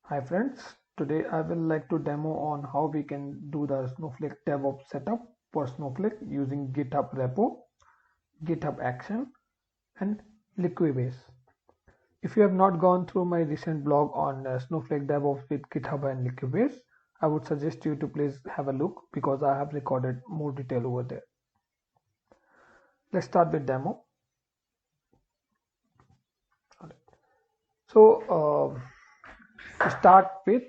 Hi friends, today I will like to demo on how we can do the Snowflake DevOps setup for Snowflake using GitHub repo, GitHub Action and Liquibase. If you have not gone through my recent blog on Snowflake DevOps with GitHub and Liquibase, I would suggest you to please have a look because I have recorded more detail over there. Let's start with demo. So to start with,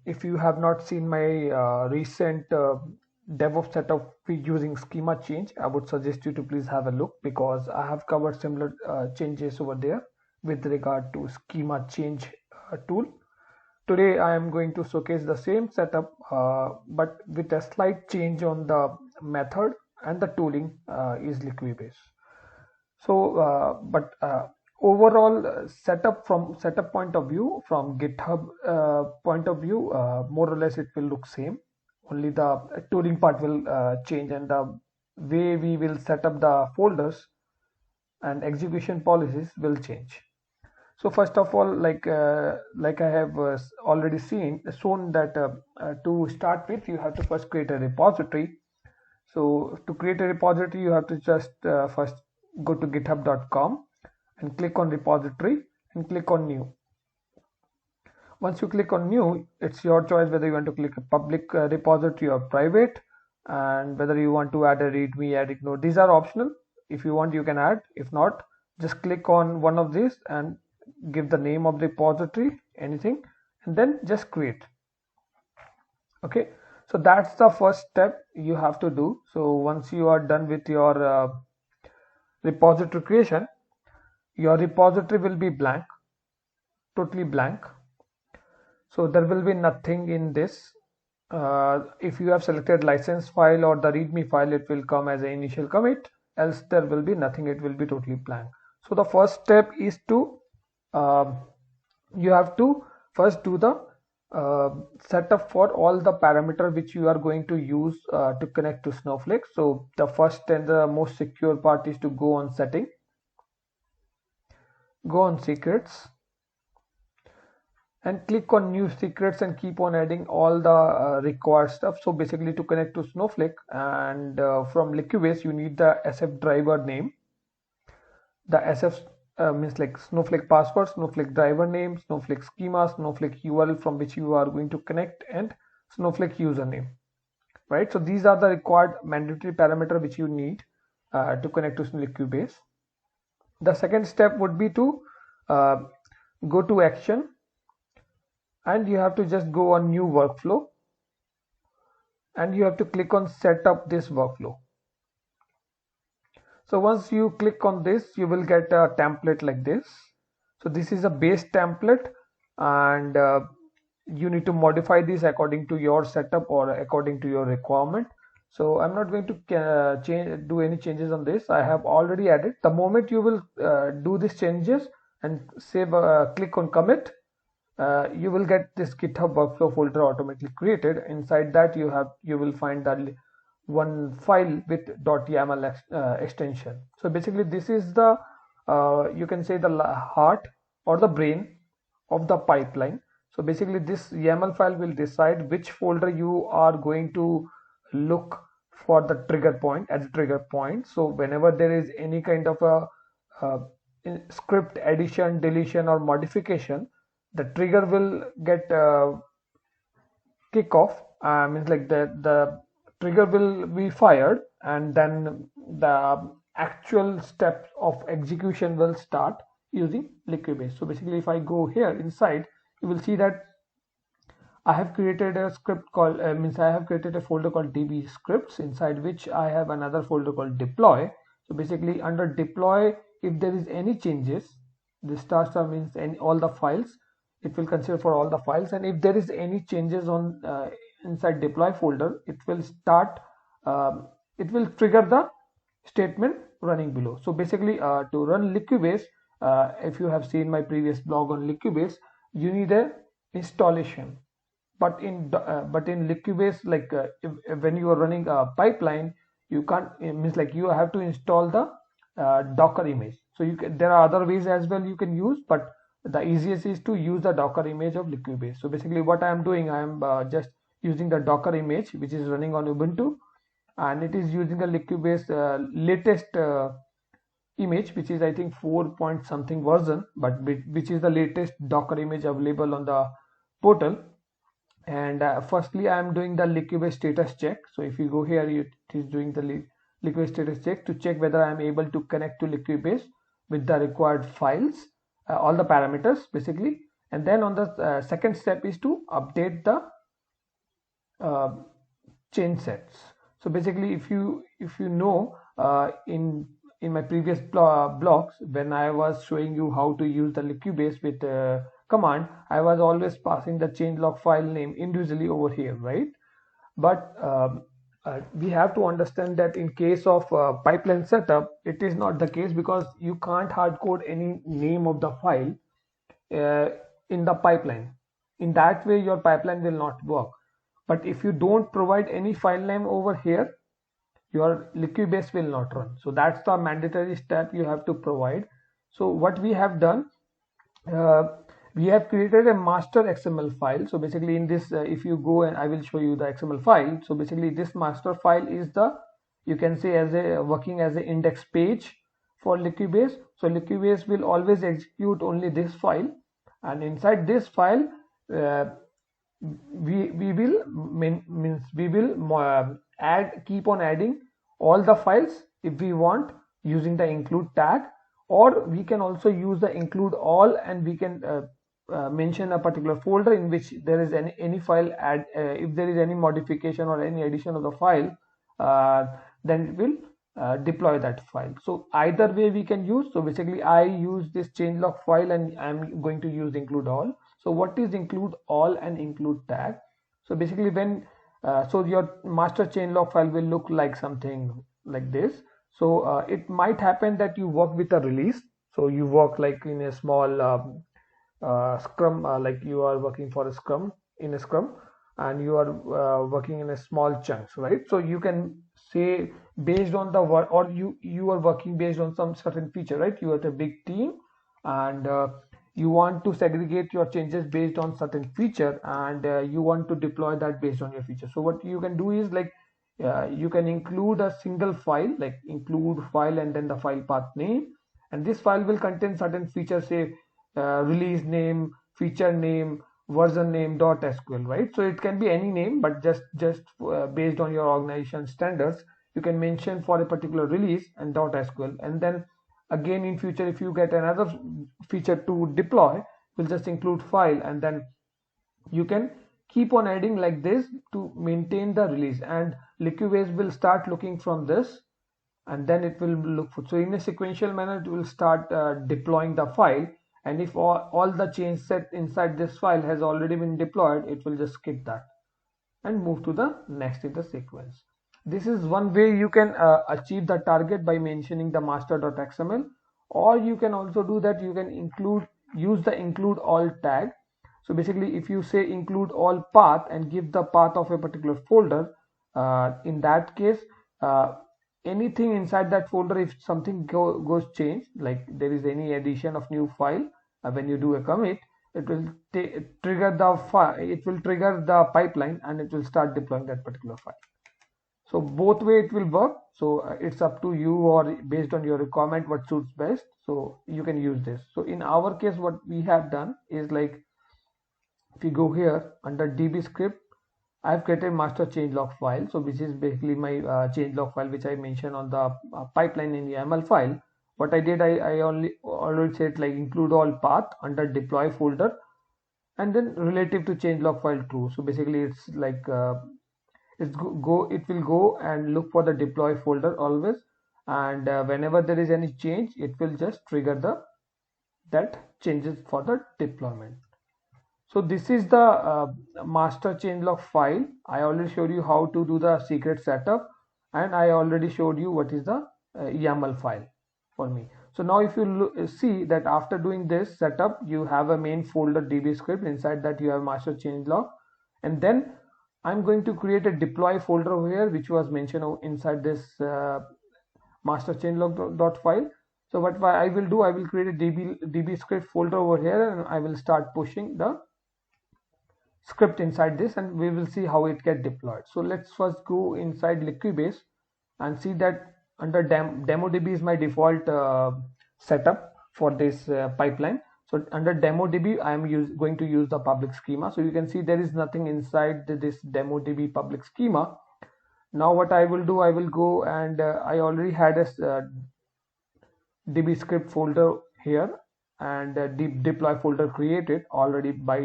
if you have not seen my recent DevOps setup using schema change, I would suggest you to please have a look because I have covered similar changes over there with regard to schema change tool. Today I am going to showcase the same setup but with a slight change on the method, and the tooling is Liquibase. So, overall setup point of view, from GitHub point of view, more or less it will look same. Only the tooling part will change, and the way we will set up the folders and execution policies will change. So first of all, like I have already shown that to start with, you have to first create a repository. So to create a repository, you have to just first go to github.com and click on repository and click on new. Once you click on new, it's your choice whether you want to click a public repository or private, and whether you want to add a readme, add ignore. These are optional. If you want, you can add. If not, just click on one of these and give the name of the repository, anything, and then just create. Okay, so that's the first step you have to do. So once you are done with your repository creation, your repository will be blank, totally blank. So there will be nothing in this. If you have selected license file or the readme file, it will come as an initial commit, else there will be nothing, it will be totally blank. So the first step is to you have to first do the setup for all the parameter which you are going to use to connect to Snowflake. So the first and the most secure part is to go on setting, go on secrets, and click on new secrets and keep on adding all the required stuff. So basically, to connect to Snowflake and from Liquibase, you need the SF driver name. The SF means like Snowflake password, Snowflake driver name, Snowflake schema, Snowflake URL from which you are going to connect, and Snowflake username. Right. So these are the required mandatory parameter which you need to connect to Liquibase. The second step would be to go to action, and you have to just go on new workflow, and you have to click on set up this workflow. So once you click on this, you will get a template like this. So this is a base template, and you need to modify this according to your setup or according to your requirement. So I'm not going to do any changes on this. I have already added. The moment you will do these changes and save, click on commit, you will get this GitHub workflow folder automatically created. Inside that, you will find the one file with .yaml extension. So basically, this is the you can say the heart or the brain of the pipeline. So basically, this YAML file will decide which folder you are going to look for the trigger point as a trigger point. So whenever there is any kind of a script addition, deletion, or modification, the trigger will get kick off. Means like the trigger will be fired, and then the actual steps of execution will start using Liquibase. So basically, if I go here inside, you will see that I have created a script called I have created a folder called db scripts, inside which I have another folder called deploy. So basically, under deploy, if there is any changes, this star means all the files. It will consider for all the files, and if there is any changes on inside deploy folder, it will start. It will trigger the statement running below. So basically, to run Liquibase, if you have seen my previous blog on Liquibase, you need a installation. But in Liquibase, like when you are running a pipeline, you can't. It means like you have to install the Docker image. So there are other ways as well you can use, but the easiest is to use the Docker image of Liquibase. So basically what I am doing, I am just using the Docker image which is running on Ubuntu, and it is using the Liquibase latest image, which is I think 4 point something version, but which is the latest Docker image available on the portal. And firstly I am doing the Liquibase status check. So if you go here, it is doing the Liquibase status check to check whether I am able to connect to Liquibase with the required files, all the parameters basically. And then on the second step is to update the change sets. So basically if you know, in my previous blogs, when I was showing you how to use the Liquibase with command, I was always passing the changelog file name individually over here, right? But we have to understand that in case of pipeline setup, it is not the case, because you can't hard code any name of the file in the pipeline. In that way your pipeline will not work. But if you don't provide any file name over here, your Liquibase will not run. So that's the mandatory step you have to provide. So what we have done, we have created a master XML file. So basically in this, if you go, and I will show you the XML file. So basically this master file is the, you can say, as a working as an index page for Liquibase. So Liquibase will always execute only this file, and inside this file we will keep on adding all the files if we want, using the include tag, or we can also use the include all, and we can mention a particular folder in which there is any file if there is any modification or any addition of the file, then it will deploy that file. So either way we can use. So basically I use this changelog file, and I'm going to use include all. So what is include all and include tag? So basically when so your master changelog file will look like something like this. So it might happen that you work with a release. So you work like in a small scrum, like you are working for a scrum, in a scrum, and you are working in a small chunks, right? So you can say based on the work, or you are working based on some certain feature, right? You are a big team, and you want to segregate your changes based on certain feature, and you want to deploy that based on your feature. So what you can do is like you can include a single file, like include file and then the file path name, and this file will contain certain features, say release name, feature name, version name, .sql, right? So it can be any name, but just based on your organization standards, you can mention for a particular release and .sql, and then again in future if you get another feature to deploy, we'll just include file, and then you can keep on adding like this to maintain the release, and Liquibase will start looking from this, and then it will look for, so in a sequential manner it will start deploying the file, and if all the change set inside this file has already been deployed, it will just skip that and move to the next in the sequence. This is one way you can achieve the target by mentioning the master.xml, or you can also do that, you can use the include all tag. So basically if you say include all path and give the path of a particular folder, in that case anything inside that folder, if something goes change, like there is any addition of new file, when you do a commit, it will trigger the file, it will trigger the pipeline, and it will start deploying that particular file. So both way it will work. So it's up to you, or based on your requirement what suits best, so you can use this. So in our case what we have done is, like if you go here under db script, I've created master changelog file, so which is basically my changelog file which I mentioned on the pipeline in the YAML file. What I did, I already said like include all path under deploy folder, and then relative to changelog file true. So basically it's like it will go and look for the deploy folder always, and whenever there is any change, it will just trigger that changes for the deployment. So this is the master changelog file. I already showed you how to do the secret setup, and I already showed you what is the YAML file for me. So now if you see that after doing this setup, you have a main folder db script, inside that you have master changelog, and then I'm going to create a deploy folder over here, which was mentioned inside this master changelog.file. So what I will do, I will create a db script folder over here, and I will start pushing the script inside this, and we will see how it get deployed. So let's first go inside Liquibase and see that under DemoDB is my default setup for this pipeline. So under DemoDB, I am going to use the public schema. So you can see there is nothing inside this DemoDB public schema. Now what I will do, I will go and I already had a db script folder here, and deploy folder created already by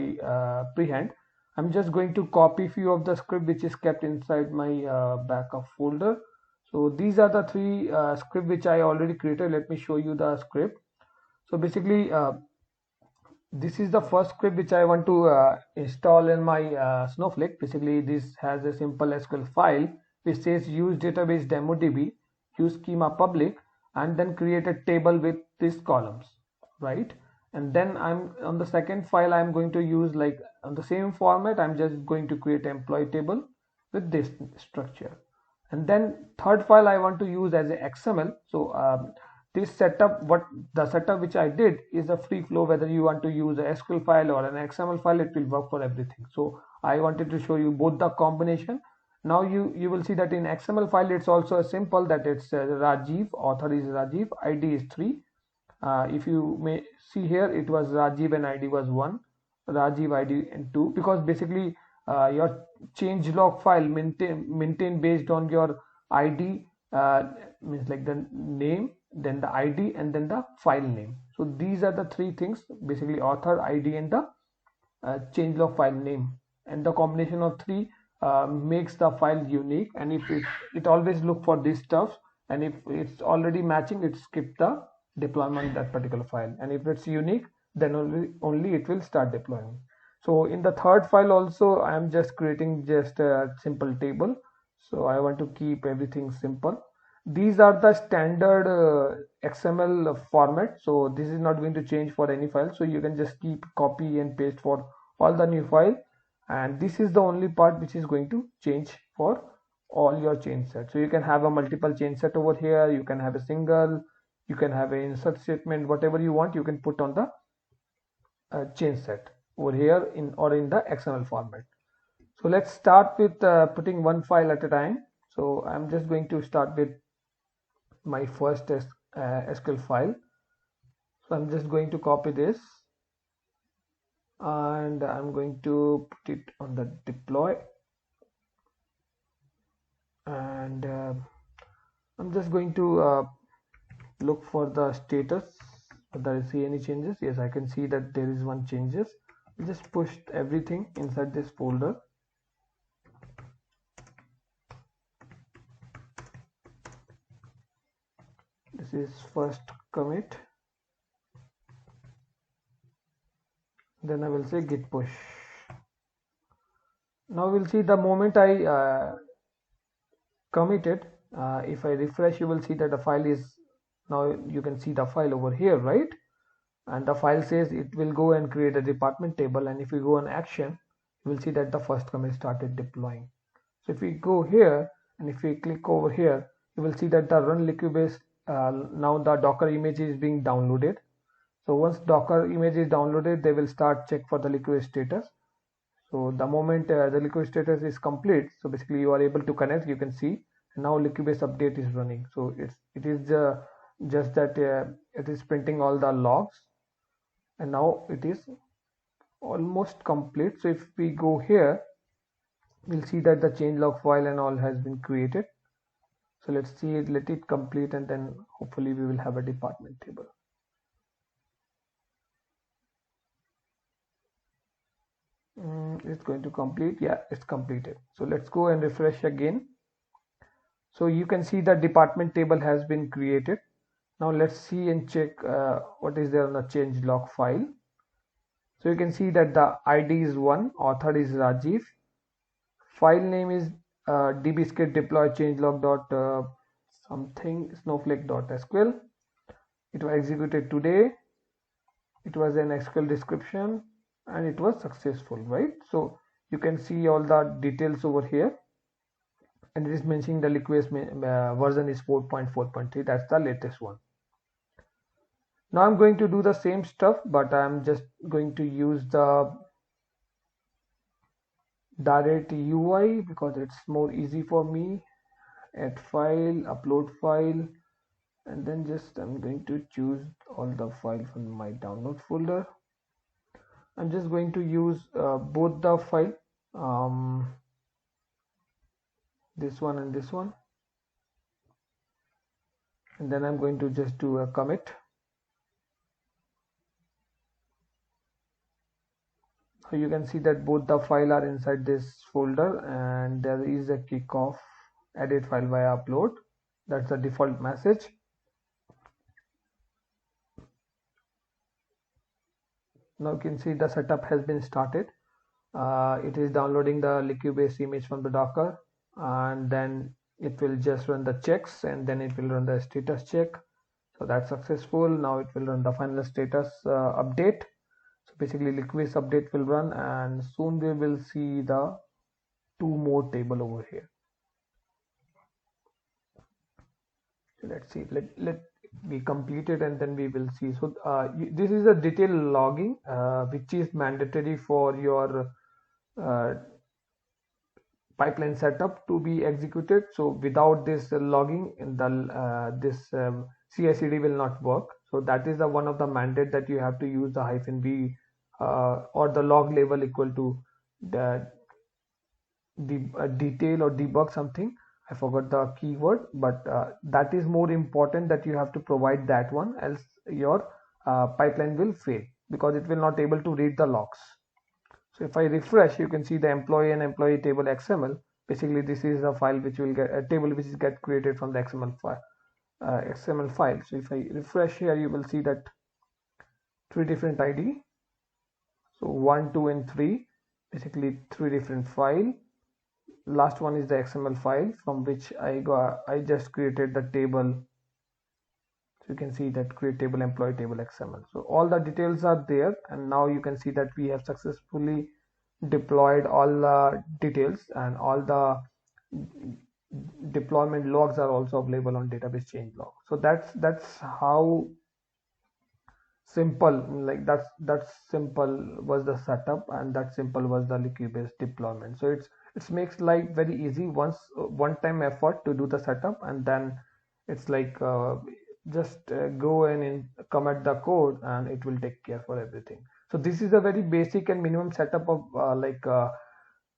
prehand. I'm just going to copy few of the script which is kept inside my backup folder. So these are the three script which I already created. Let me show you the script. So basically this is the first script which I want to install in my Snowflake. Basically this has a simple SQL file which says use database DemoDB, use schema public, and then create a table with these columns, right? And then I'm on the second file, I'm going to use, like, on the same format, I'm just going to create an employee table with this structure. And then third file I want to use as a XML. So this setup, the setup which I did is a free flow. Whether you want to use a SQL file or an XML file, it will work for everything. So I wanted to show you both the combination. Now you will see that in XML file it's also a simple that it's Rajiv, author is Rajiv, ID is 3. If you may see here, it was Rajiv and ID was 1, Rajiv ID and 2, because basically your changelog file maintain based on your ID, means like the name, then the ID, and then the file name. So these are the three things, basically author, ID, and the changelog file name, and the combination of three makes the file unique. And if it always look for this stuff, and if it's already matching, it skip the deployment that particular file, and if it's unique, then only it will start deploying. So in the third file also, I am just creating just a simple table. So I want to keep everything simple. These are the standard XML format, so this is not going to change for any file. So you can just keep copy and paste for all the new file, and this is the only part which is going to change for all your change set. So you can have a multiple change set over here, you can have a single, you can have an insert statement, whatever you want you can put on the change set over here in the XML format. So let's start with putting one file at a time. So I'm just going to start with my first SQL file. So I'm just going to copy this, and I'm going to put it on the deploy, and I'm just going to look for the status, whether I see any changes. Yes, I can see that there is one changes. I just pushed everything inside this folder. This is first commit, then I will say git push. Now we'll see the moment I committed, if I refresh, you will see that the file is, now you can see the file over here, right? And the file says it will go and create a department table, and if you go on action, you will see that the first commit started deploying. So if we go here and if we click over here, you will see that the run Liquibase, now the Docker image is being downloaded. So once Docker image is downloaded, they will start check for the Liquibase status. So the moment the Liquibase status is complete, so basically you are able to connect, you can see now Liquibase update is running. So it is just that it is printing all the logs, and now it is almost complete. So if we go here, we'll see that the changelog file and all has been created. So let's see it, let it complete, and then hopefully we will have a department table. It's going to complete. Yeah, it's completed. So let's go and refresh again. So you can see the department table has been created. Now let's see and check what is there on the changelog file. So you can see that the ID is 1, author is Rajiv, file name is dbscript deploy changelog dot something snowflake.sql. It was executed today. It was an SQL description, and it was successful, right? So you can see all the details over here, and it is mentioning the Liquibase version is 4.4.3. that's the latest one. Now I'm going to do the same stuff, but I'm just going to use the direct UI because it's more easy for me. Add file, upload file, and then just I'm going to choose all the files from my download folder. I'm just going to use both the file, this one and this one, and then I'm going to just do a commit. So you can see that both the file are inside this folder, and there is a kickoff edit file via upload. That's the default message. Now you can see the setup has been started. It is downloading the Liquibase image from the Docker, and then it will just run the checks, and then it will run the status check. So that's successful. Now it will run the final status update. So basically Liquibase update will run, and soon we will see the two more table over here. So let's see, let we complete it, and then we will see. So this is a detailed logging which is mandatory for your pipeline setup to be executed. So without this logging, in the this CI/CD will not work. So that is the one of the mandate that you have to use the -v or the log label equal to the detail or debug something. I forgot the keyword, but that is more important, that you have to provide that one, else your pipeline will fail because it will not able to read the logs. So if I refresh, you can see the employee and employee table XML. Basically, this is a file which will get a table which is get created from the XML file. So if I refresh here, you will see that three different ID. So 1, 2, and 3, basically three different file. Last one is the XML file from which I just created the table. So you can see that create table, employee table, XML. So all the details are there, and now you can see that we have successfully deployed all the details, and all the deployment logs are also available on database change log. So that's how simple, like that's simple was the setup, and that simple was the Liquibase deployment. So it makes life very easy. Once one time effort to do the setup, and then it's like just go in, commit the code, and it will take care for everything. So this is a very basic and minimum setup of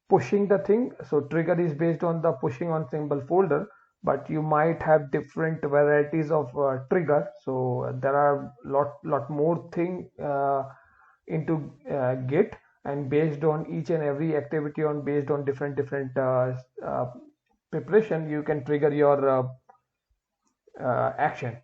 pushing the thing. So trigger is based on the pushing on symbol folder, but you might have different varieties of trigger. So there are lot more thing into Git, and based on each and every activity, on based on different preparation, you can trigger your action.